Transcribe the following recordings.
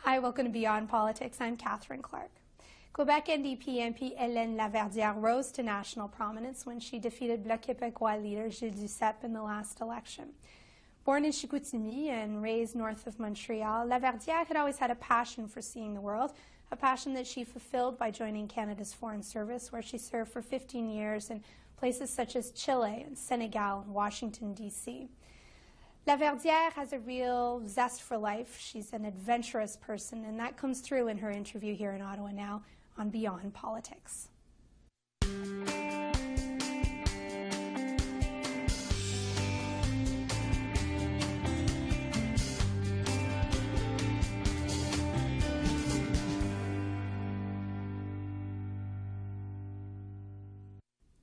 Hi, welcome to Beyond Politics. I'm Catherine Clark. Quebec NDP MP Hélène Laverdière rose to national prominence when she defeated Bloc Québécois leader Gilles Duceppe in the last election. Born in Chicoutimi and raised north of Montreal, Laverdière had always had a passion for seeing the world, a passion that she fulfilled by joining Canada's Foreign Service, where she served for 15 years in places such as Chile and Senegal and Washington, D.C. Laverdière has a real zest for life. She's an adventurous person, and that comes through in her interview here in Ottawa now on Beyond Politics.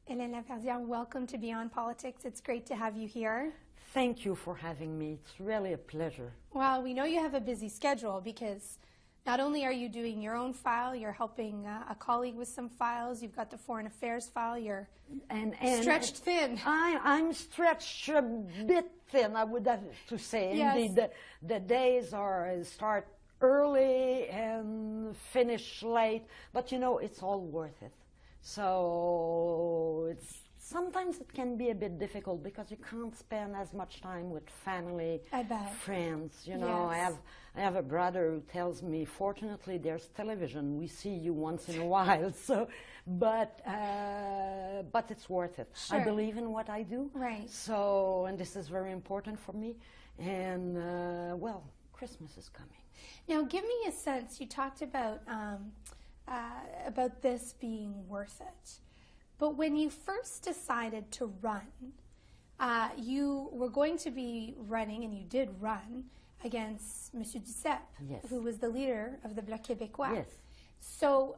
Helene Laverdière, welcome to Beyond Politics. It's great to have you here. Thank you for having me. It's really a pleasure. Well, we know you have a busy schedule because not only are you doing your own file, you're helping a colleague with some files, you've got the Foreign Affairs file, you're stretched thin. I'm stretched a bit thin, I would have to say. Yes. Indeed, the days start early and finish late, but you know, it's all worth it. So sometimes it can be a bit difficult because you can't spend as much time with family, friends. You know, yes. I have a brother who tells me, fortunately, there's television. We see you once in a while. So, but it's worth it. Sure. I believe in what I do. Right. So, and this is very important for me. And well, Christmas is coming. Now, give me a sense. You talked about this being worth it. But when you first decided to run, you were going to be running, and you did run, against Monsieur Duceppe, yes, who was the leader of the Bloc Québécois. Yes. So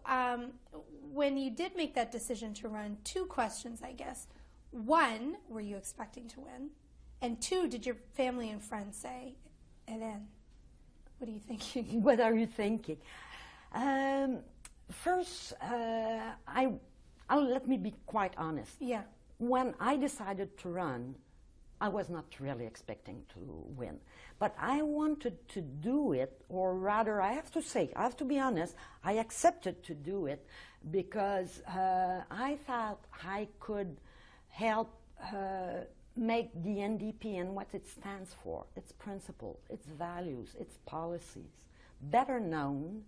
when you did make that decision to run, two questions, I guess. One, were you expecting to win? And two, did your family and friends say, Hélène, what are you thinking? What are you thinking? First, let me be quite honest. Yeah. When I decided to run, I was not really expecting to win. But I wanted to do it, or rather, I have to be honest, I accepted to do it because I thought I could help make the NDP and what it stands for, its principles, its values, its policies, better known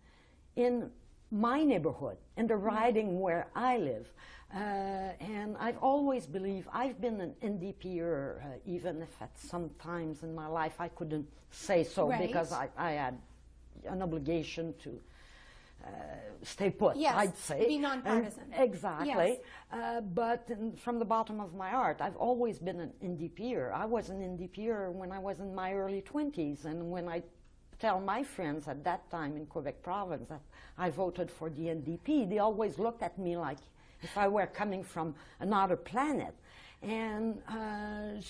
in my neighborhood, in the riding where I live. And I've always believed, I've been an NDPer, even if at some times in my life I couldn't say so, right, because I had an obligation to stay put, yes, I'd say. Be nonpartisan. Exactly. Yes. But from the bottom of my heart, I've always been an NDPer. I was an NDPer when I was in my early 20s, and when I tell my friends at that time in Quebec province that I voted for the NDP, they always looked at me like if I were coming from another planet. And and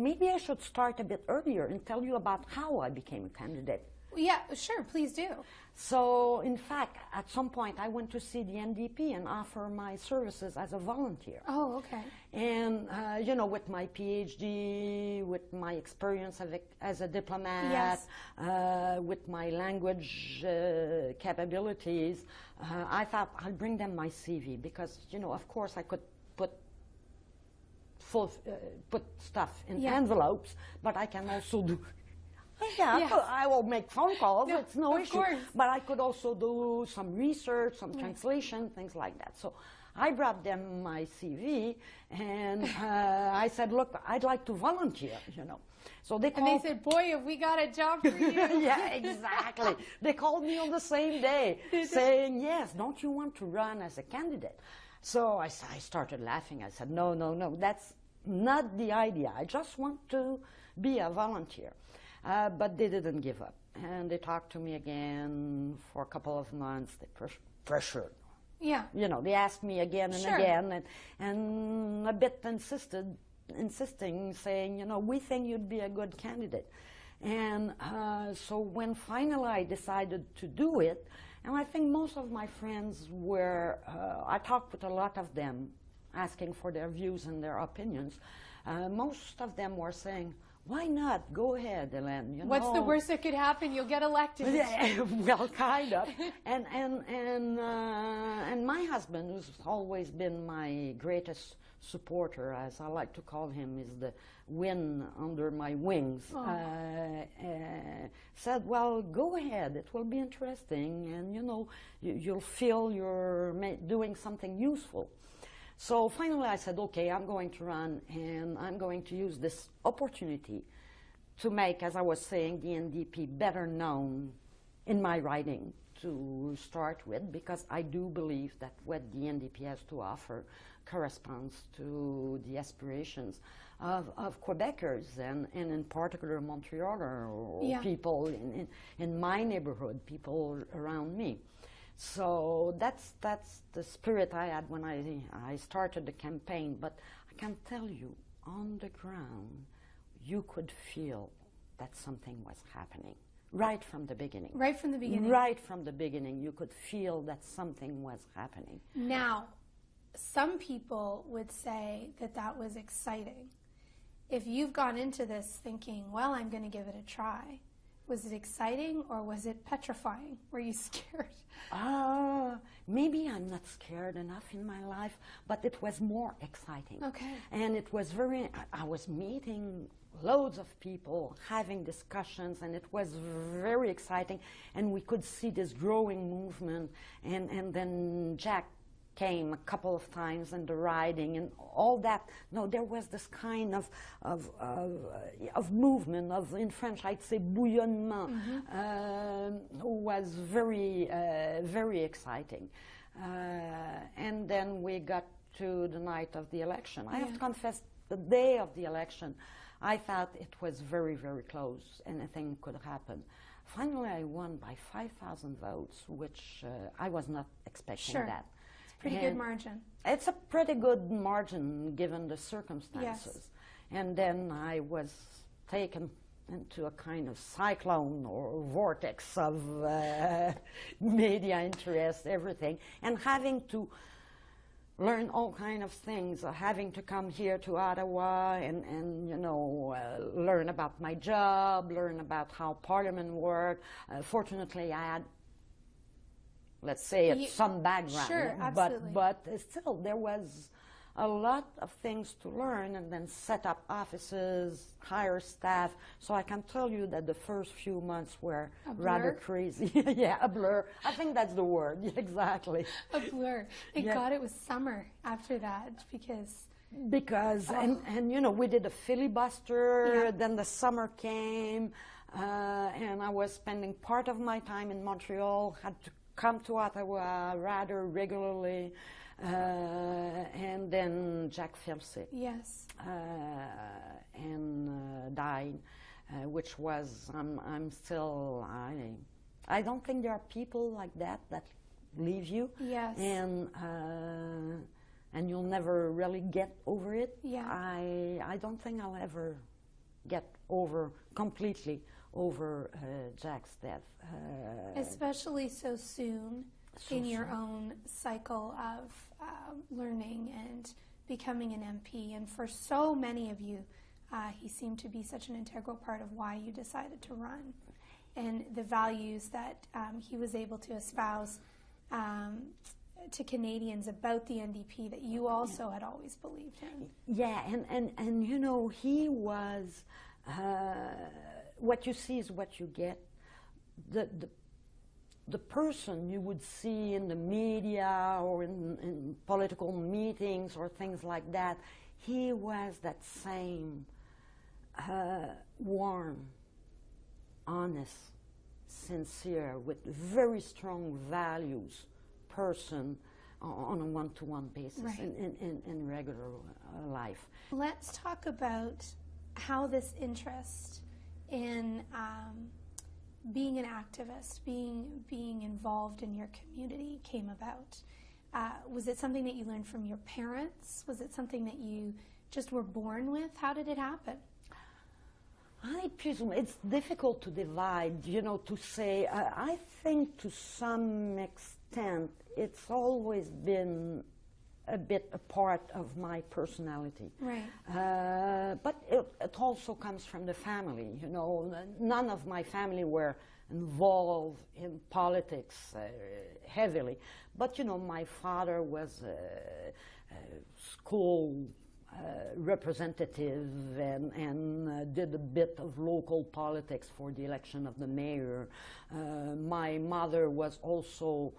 maybe I should start a bit earlier and tell you about how I became a candidate. Yeah, sure, please do. So, in fact, at some point, I went to see the NDP and offer my services as a volunteer. Oh, okay. And, you know, with my PhD, with my experience as a diplomat, yes, with my language capabilities, I thought I'll bring them my CV because, you know, of course, I could put stuff in envelopes, but I can also do... Yeah, yes, I will make phone calls, no, it's no issue. Course. But I could also do some research, some translation, things like that. So I brought them my CV, and I said, look, I'd like to volunteer, you know. So they called, and they said, boy, have we got a job for you. Yeah, exactly. They called me on the same day, saying, yes, don't you want to run as a candidate? So I started laughing. I said, no, no, no, that's not the idea. I just want to be a volunteer. But they didn't give up, and they talked to me again for a couple of months. They pressured. Yeah. You know, they asked me again and again, and a bit insisting, saying, you know, we think you'd be a good candidate. And so when finally I decided to do it, and I think most of my friends were, I talked with a lot of them, asking for their views and their opinions. Most of them were saying, why not? Go ahead, Hélène. You What's know. the worst that could happen? You'll get elected. Well, kind of. And my husband, who's always been my greatest supporter, as I like to call him, is the wind under my wings, said, well, go ahead, it will be interesting, and you know, you'll feel you're doing something useful. So finally I said, okay, I'm going to run, and I'm going to use this opportunity to make, as I was saying, the NDP better known in my writing to start with, because I do believe that what the NDP has to offer corresponds to the aspirations of Quebecers, and in particular Montreal or people in my neighborhood, people around me. So that's the spirit I had when I started the campaign. But I can tell you, on the ground, you could feel that something was happening. Right from the beginning. Right from the beginning. Right from the beginning, you could feel that something was happening. Now, some people would say that that was exciting. If you've gone into this thinking, well, I'm going to give it a try, was it exciting or was it petrifying? Were you scared? Maybe I'm not scared enough in my life, but it was more exciting. Okay. And it was I was meeting loads of people, having discussions, and it was very exciting. And we could see this growing movement, and then Jack came a couple of times in the riding and all that. No, there was this kind of movement, in French I'd say bouillonnement, was very, very exciting. And then we got to the night of the election. I have to confess, the day of the election, I thought it was very, very close. Anything could happen. Finally, I won by 5,000 votes, which I was not expecting that. Pretty good margin. It's a pretty good margin given the circumstances. Yes. And then I was taken into a kind of cyclone or vortex of media interest, everything, and having to learn all kinds of things, having to come here to Ottawa and you know, learn about my job, learn about how Parliament worked. Fortunately, I had, let's say, some background. Sure, absolutely. But still, there was a lot of things to learn, and then set up offices, hire staff. So I can tell you that the first few months were rather crazy. Yeah, a blur. I think that's the word. Yeah, exactly. A blur. Thank God it was summer after that, because and you know, we did a filibuster, then the summer came, and I was spending part of my time in Montreal, had to come to Ottawa rather regularly, and then Jack fell sick. Yes. And died, which was, I'm still, I don't think there are people like that leave you. Yes. And you'll never really get over it. Yeah. I don't think I'll ever get completely over Jack's death. Especially so soon in your own cycle of learning and becoming an MP. And for so many of you, he seemed to be such an integral part of why you decided to run, and the values that he was able to espouse to Canadians about the NDP that you also had always believed in. Yeah, and you know, he was, what you see is what you get. The person you would see in the media or in political meetings or things like that, he was that same warm, honest, sincere, with very strong values person on a one-to-one basis in regular life. Let's talk about how this interest in being an activist, being involved in your community came about. Was it something that you learned from your parents? Was it something that you just were born with? How did it happen? I presume it's difficult to divide, you know, to say. I think to some extent it's always been a bit a part of my personality. Right. But it also comes from the family, you know. None of my family were involved in politics heavily. But, you know, my father was a school representative and did a bit of local politics for the election of the mayor. My mother was also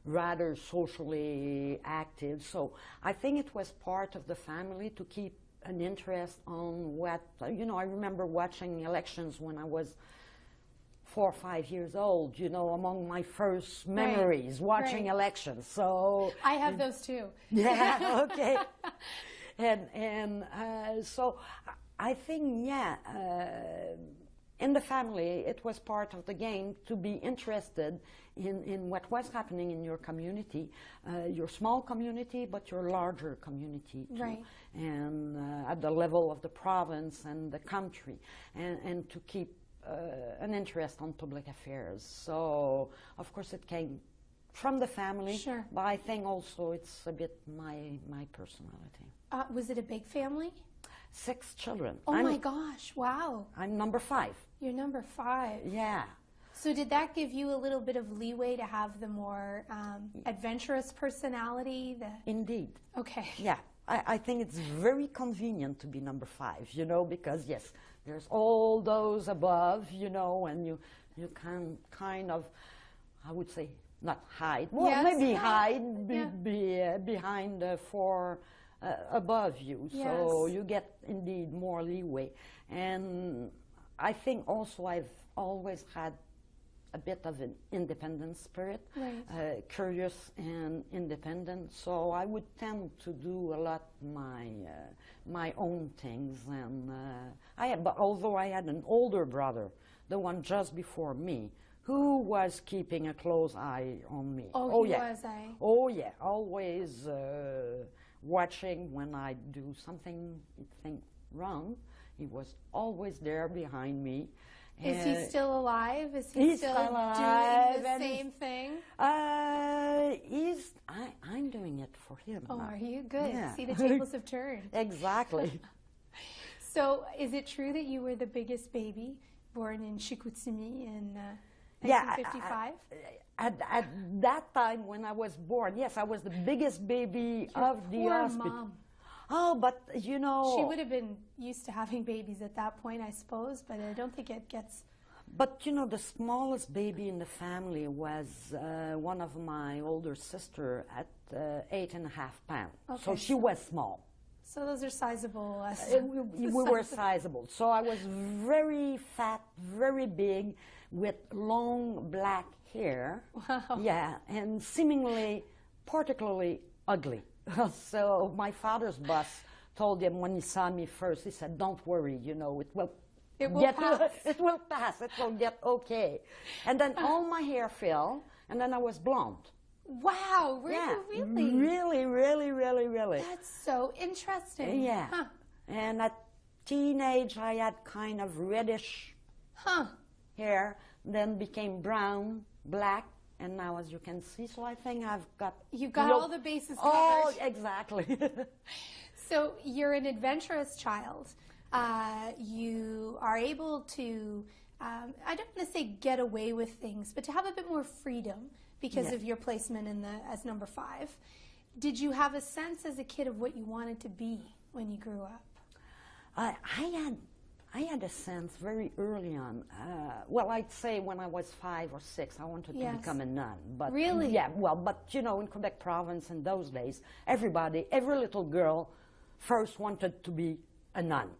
rather socially active, so I think it was part of the family to keep an interest on what, you know, I remember watching elections when I was 4 or 5 years old, you know, among my first memories, watching elections. So I have those too. Yeah, okay. And so I think, yeah, in the family, it was part of the game to be interested in what was happening in your community, your small community, but your larger community too. Right. And at the level of the province and the country, and to keep an interest on public affairs. So, of course, it came from the family, sure. But I think also it's a bit my personality. Was it a big family? 6 children. Oh my gosh, wow. I'm number 5. You're number 5. Yeah. So did that give you a little bit of leeway to have the more adventurous personality? Indeed. Okay. Yeah, I think it's very convenient to be number 5, you know, because yes, there's all those above, you know, and you can kind of, I would say, not hide. Well, yes, maybe hide behind the 4 above you. Yes. So you get indeed more leeway. And I think also I've always had a bit of an independent spirit, right. Curious and independent. So I would tend to do a lot my own things. And but although I had an older brother, the one just before me, who was keeping a close eye on me. Oh, he was, eh? Oh, yeah, always watching when I do something he think wrong. He was always there behind me. Is he still alive? Is he still alive, doing the same thing? I'm doing it for him. Oh, are you? Good. Yeah. See, the tables have turned. Exactly. So, is it true that you were the biggest baby born in Chicoutimi in 1955? At that time when I was born, yes, I was the biggest baby of the hospital. Mom. Oh, but you know... She would have been used to having babies at that point, I suppose, but I don't think it gets... But, you know, the smallest baby in the family was one of my older sister at 8.5 pounds. Okay, so she was small. So those are sizable. We were sizable. So I was very fat, very big, with long black hair. Wow. Yeah, and seemingly particularly ugly. So my father's boss told him when he saw me first, he said, "Don't worry, you know, it will pass. It will pass. It will get okay." And then all my hair fell, and then I was blonde. Wow, were you really? Really, really, really, really. That's so interesting. Yeah. Huh. And at teenage, I had kind of reddish hair, then became brown, black, and now, as you can see, so I think I've got... You got all the bases covered. Oh, exactly. So you're an adventurous child. You are able to, I don't want to say get away with things, but to have a bit more freedom because of your placement as number 5. Did you have a sense as a kid of what you wanted to be when you grew up? I had a sense very early on. Well, I'd say when I was 5 or 6, I wanted to become a nun. But really? Yeah, well, but you know, in Quebec province in those days, every little girl first wanted to be a nun.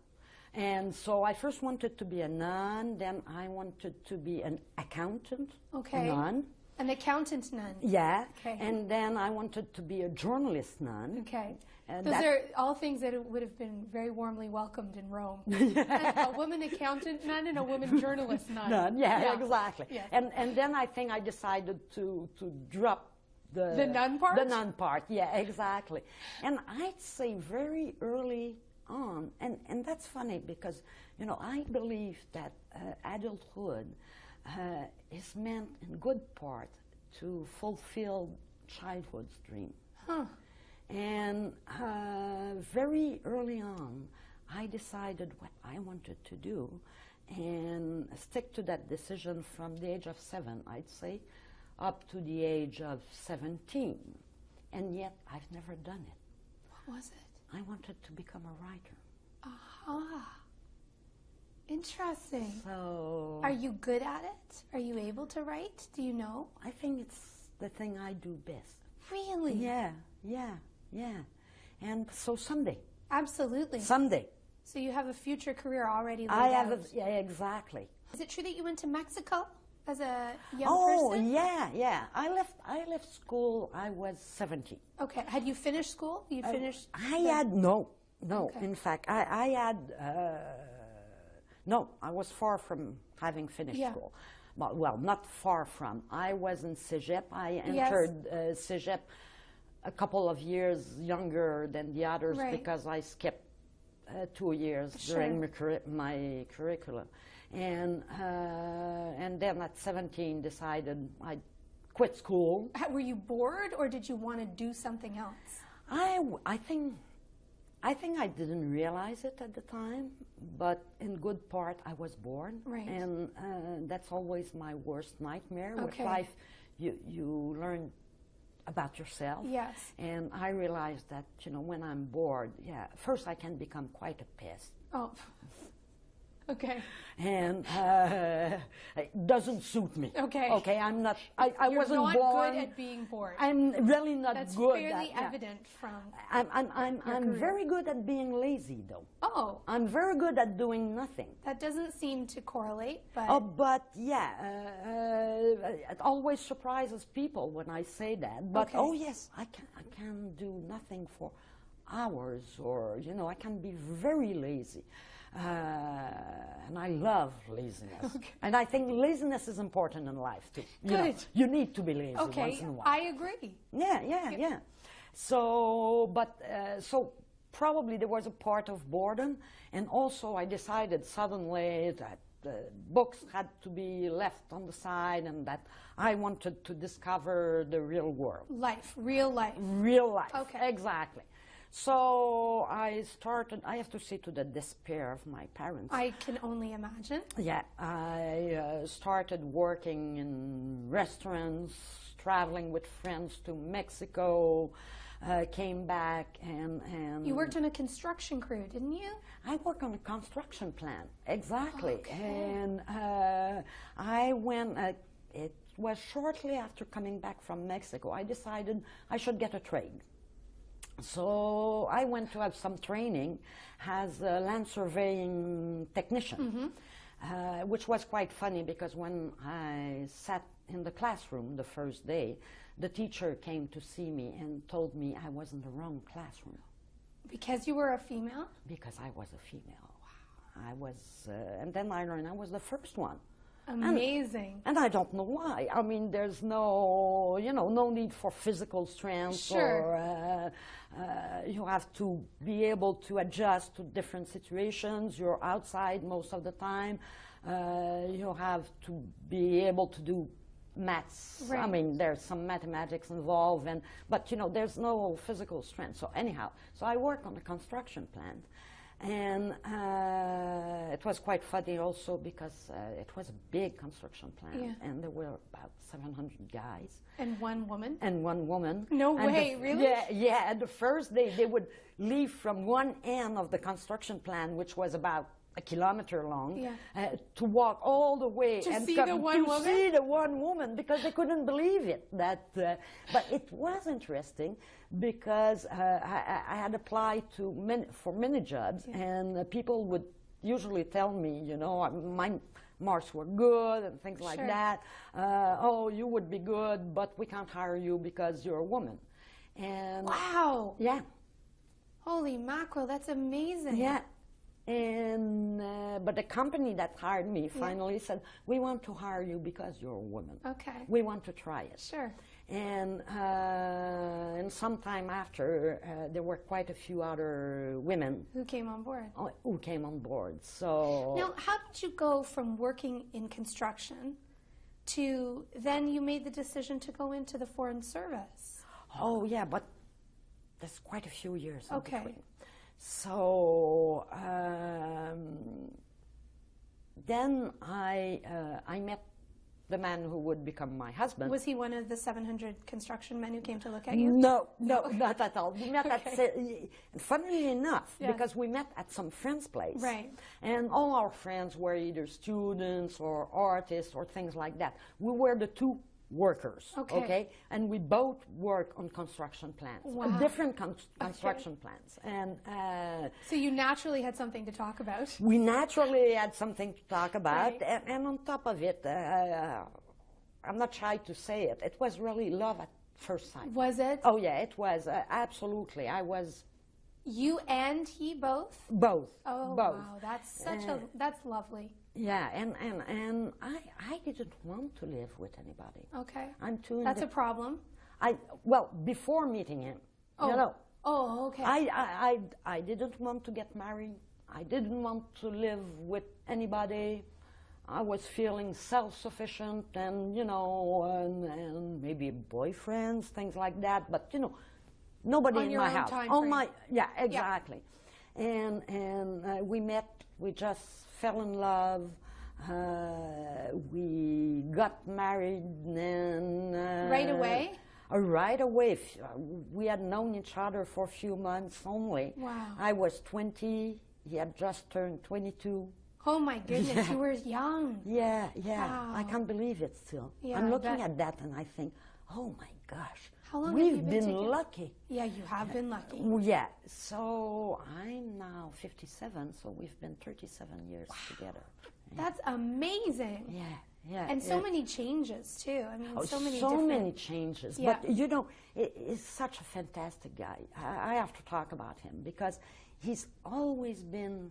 And so I first wanted to be a nun, then I wanted to be an accountant, a nun. An accountant nun? Yeah, and then I wanted to be a journalist nun. Okay. Those are all things that would have been very warmly welcomed in Rome. A woman accountant nun and a woman journalist nun. Yeah, exactly. Yes. And then I think I decided to drop the nun part? The nun part, yeah, exactly. And I'd say very early on, and that's funny because, you know, I believe that adulthood is meant in good part to fulfill childhood's dream. Huh. And very early on, I decided what I wanted to do and stick to that decision from the age of 7, I'd say, up to the age of 17. And yet, I've never done it. What was it? I wanted to become a writer. Aha. Interesting. So... Are you good at it? Are you able to write? Do you know? I think it's the thing I do best. Really? Yeah. And so someday. Absolutely. Someday. So you have a future career already laid I out. yeah, exactly. Is it true that you went to Mexico as a young Oh, person? yeah. I left school, I was 17. Okay. Had you finished school? You finished? No. Okay. In fact, I had, no, I was far from having finished school. Well, not far from. I was in Cégep. I entered Cégep a couple of years younger than the others because I skipped 2 years during my curriculum. And then at 17 decided I'd quit school. Were you bored or did you want to do something else? I think I didn't realize it at the time, but in good part I was bored. Right. And that's always my worst nightmare with Okay. life. You learn about yourself. Yes. And I realized that, when I'm bored, first I can become quite a pest. Oh. Okay. And it doesn't suit me. Okay. Okay, I'm not, I You're wasn't not born. good at being bored. I'm really not That's good fairly at evident from I'm career. very good at being lazy, though. Oh, I'm very good at doing nothing. that doesn't seem to correlate, but But it always surprises people when I say that. But Okay. yes, I can do nothing for hours, or I can be very lazy. And I love laziness. Okay. And I think laziness is important in life too. Good. You need to be lazy once okay, in a while. I agree. Yeah. So probably there was a part of boredom, and also I decided suddenly that books had to be left on the side, and that I wanted to discover the real world. Real life. Real life. Okay. Exactly. So I have to say, to the despair of my parents. I can only imagine. Yeah, I started working in restaurants, traveling with friends to Mexico, came back and... You worked on a construction crew, didn't you? I worked on a construction plant, exactly. Okay. And I went, it was shortly after coming back from Mexico, I decided I should get a trade. So I went to have some training as a land surveying technician, which was quite funny because when I sat in the classroom the first day, the teacher came to see me and told me I was in the wrong classroom. Because you were a female? Because I was a female. Wow. I was, and then I learned I was the first one. Amazing. And I don't know why. I mean, there's no, no need for physical strength. Sure. Or you have to be able to adjust to different situations. You're outside most of the time. You have to be able to do maths. Right. I mean, there's some mathematics involved, but there's no physical strength. So anyhow, I worked on a construction plant. And it was quite funny also because it was a big construction plant, and there were about 700 guys. And one woman? And one woman. No and way, really? Yeah. And the first day they would leave from one end of the construction plant, which was about a kilometer long, to walk all the way to and see come the one to woman? see the one woman, because they couldn't believe it. But it was interesting because I had applied for many jobs, and people would usually tell me, my marks were good and things like that. Oh, you would be good, but we can't hire you because you're a woman. And wow. Yeah. Holy mackerel, that's amazing. Yeah. And but the company that hired me finally said, we want to hire you because you're a woman. Okay. We want to try it. Sure. And sometime after, there were quite a few other women who came on board. Who came on board. So now, how did you go from working in construction to then you made the decision to go into the Foreign Service? Oh yeah, but there's quite a few years in Okay. between. So then I met the man who would become my husband. Was he one of the 700 construction men who came to look at you? No, not at all. We met funnily enough, Yes. because we met at some friend's place. Right. And all our friends were either students or artists or things like that. We were the two workers, Okay. And we both work on construction plans, Wow. different construction plans. And So you naturally had something to talk about. we naturally had something to talk about. Right. And on top of it, I'm not shy to say it, it was really love at first sight. Was it? Oh yeah, it was, absolutely. I was You and he both? both. Oh, both. wow. That's such that's lovely. Yeah, and I didn't want to live with anybody. Okay. I'm too That's a problem. well, before meeting him, you know, Oh, okay. I didn't want to get married. I didn't want to live with anybody. I was feeling self-sufficient and, you know, and maybe boyfriends, things like that, but, you know, nobody On in your my own house. time On frame. my, yeah, exactly. And we met, we just fell in love. We got married and... Right away? Right away. We had known each other for a few months only. Wow. I was 20, he had just turned 22. Oh my goodness, you were young. Yeah, yeah. Wow. I can't believe it still. Yeah, I'm I looking bet. at that and I think, oh my gosh, How long have we've you been been together? lucky. Yeah, you have been lucky. Yeah, so I'm now 57, so we've been 37 years together. That's amazing. Yeah, yeah. And so yeah. many changes too. I mean, Oh, so many so different... many changes. Yeah. But, you know, he's such a fantastic guy. I have to talk about him because he's always been,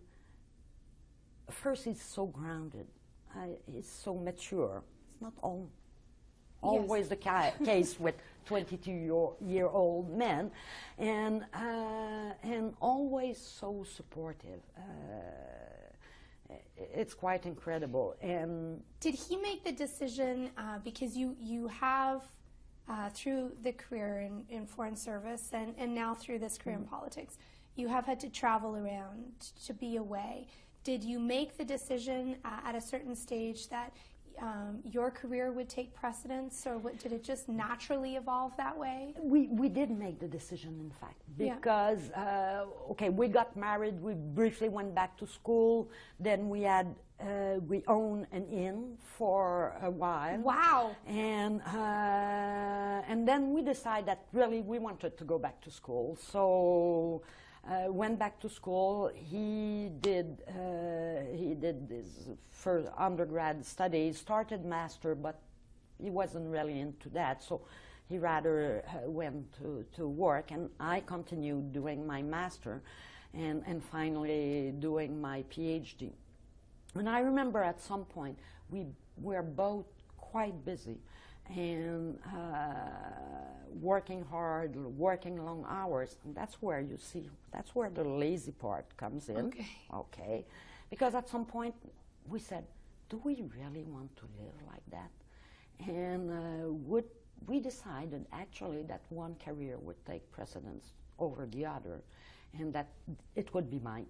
first, he's so grounded. He's so mature. It's not always the case with 22-year-old men. And always so supportive. It's quite incredible. And Did he make the decision, because you have, through the career in foreign service and now through this career in politics, you have had to travel around to be away. Did you make the decision at a certain stage that your career would take precedence, or did it just naturally evolve that way? we did make the decision, in fact, Yeah. because, okay, we got married, we briefly went back to school, then we owned an inn for a while. Wow. And then we decided that really we wanted to go back to school. So went back to school. He did his first undergrad studies, started master, but he wasn't really into that. So he rather went to work, and I continued doing my master and finally doing my PhD. And I remember at some point we were both quite busy and working hard, working long hours. And that's where you see, that's where the lazy part comes in. Okay. Okay. Because at some point we said, do we really want to live like that? And we decided actually that one career would take precedence over the other, and that it would be mine.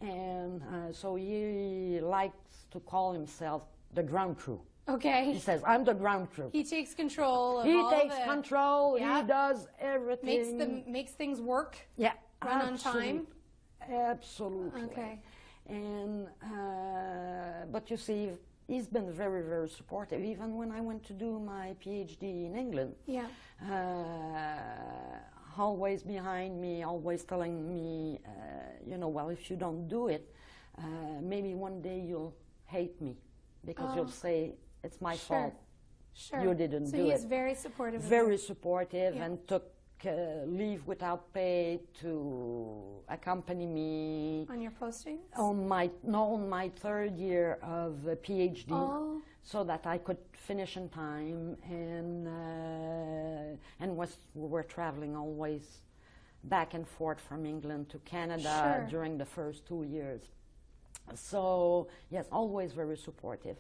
And so he likes to call himself the ground crew. Okay. He says, I'm the ground crew. He takes control of He all takes the... control, Yeah. he does everything. Makes things work. Yeah, Run on time? Absolutely. Okay. And, but you see, he's been very, very supportive. Even when I went to do my PhD in England, Yeah. always behind me, always telling me, you know, well, if you don't do it, maybe one day you'll hate me because you'll say it's my fault. Sure. You didn't so do he it. is very supportive. Very supportive, Yeah. and took leave without pay to accompany me on your postings. on my third year of PhD, so that I could finish in time, and we were traveling always back and forth from England to Canada Sure. during the first 2 years. So yes, always very supportive.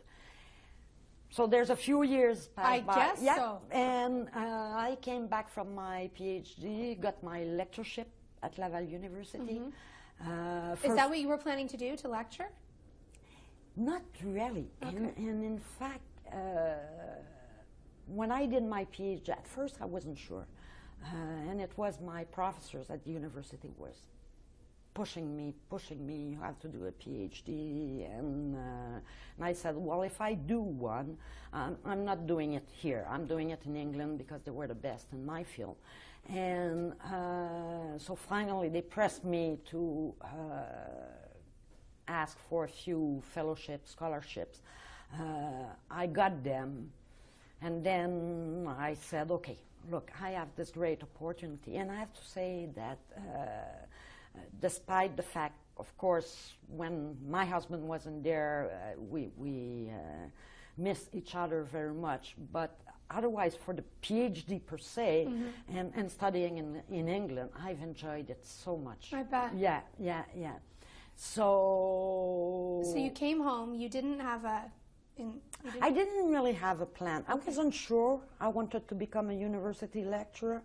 So there's a few years passed by. I guess so. And I came back from my PhD, got my lectureship at Laval University. Is that what you were planning to do, to lecture? Not really. Okay. And in fact, when I did my PhD, at first I wasn't sure. And it was my professors at the university was pushing me, you have to do a PhD. And I said, well, if I do one, I'm not doing it here. I'm doing it in England because they were the best in my field. And so finally they pressed me to ask for a few fellowships, scholarships. I got them. And then I said, okay, look, I have this great opportunity. And I have to say that despite the fact, of course, when my husband wasn't there, we missed each other very much. But otherwise, for the PhD per se, and studying in England, I've enjoyed it so much. I bet. Yeah. So you came home, you didn't have I didn't really have a plan. I wasn't sure I wanted to become a university lecturer.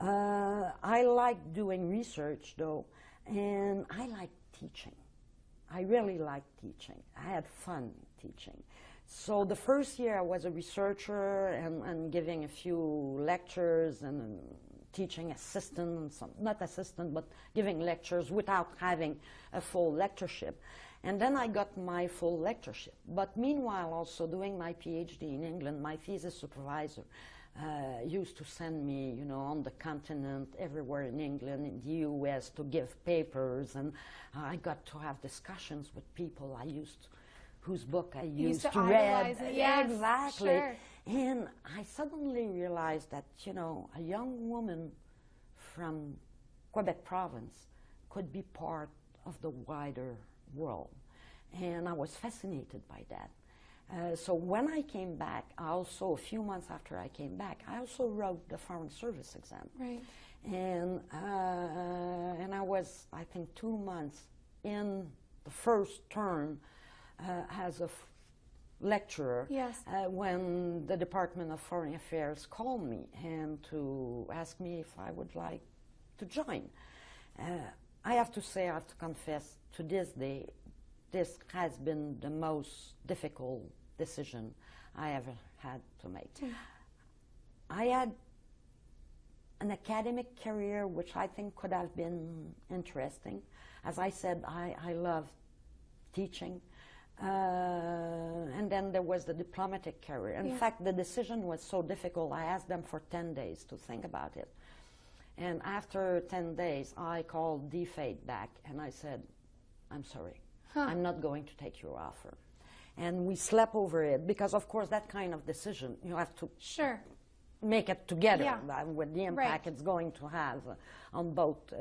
I liked doing research, though, and I liked teaching. I really liked teaching. I had fun teaching. So the first year I was a researcher and giving a few lectures and teaching assistant, not assistant, but giving lectures without having a full lectureship. And then I got my full lectureship. But meanwhile, also doing my PhD in England, my thesis supervisor used to send me, you know, on the continent, everywhere in England, in the US, to give papers. And I got to have discussions with people whose book I used to read. Yes, exactly. Sure. And I suddenly realized that, you know, a young woman from Quebec province could be part of the wider world. And I was fascinated by that. So when I came back, a few months after I came back, I also wrote the Foreign Service exam. Right. And I was, I think, 2 months in the first term as a lecturer. Yes. When the Department of Foreign Affairs called me and to ask me if I would like to join. I have to say, I have to confess, to this day, this has been the most difficult decision I ever had to make. I had an academic career which I think could have been interesting. As I said, I love teaching. And then there was the diplomatic career. In fact, the decision was so difficult, I asked them for 10 days to think about it. And after 10 days, I called DFATE back and I said, I'm sorry, I'm not going to take your offer. And we slept over it because, of course, that kind of decision, you have to make it together with the impact it's going to have on both.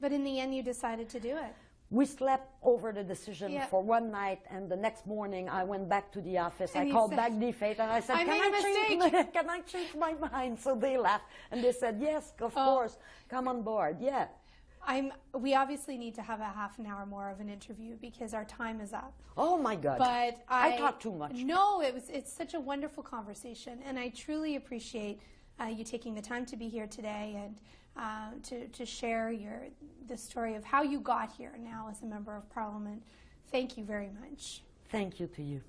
But in the end, you decided to do it. We slept over the decision for one night, and the next morning I went back to the office. And I called back DFATE and I said, can I change my mind? So they laughed and they said, yes, of course, come on board. Yeah. We obviously need to have a half an hour more of an interview because our time is up. Oh my God. But I talk too much. No, it's such a wonderful conversation, and I truly appreciate you taking the time to be here today and to share the story of how you got here now as a member of Parliament. Thank you very much. Thank you to you.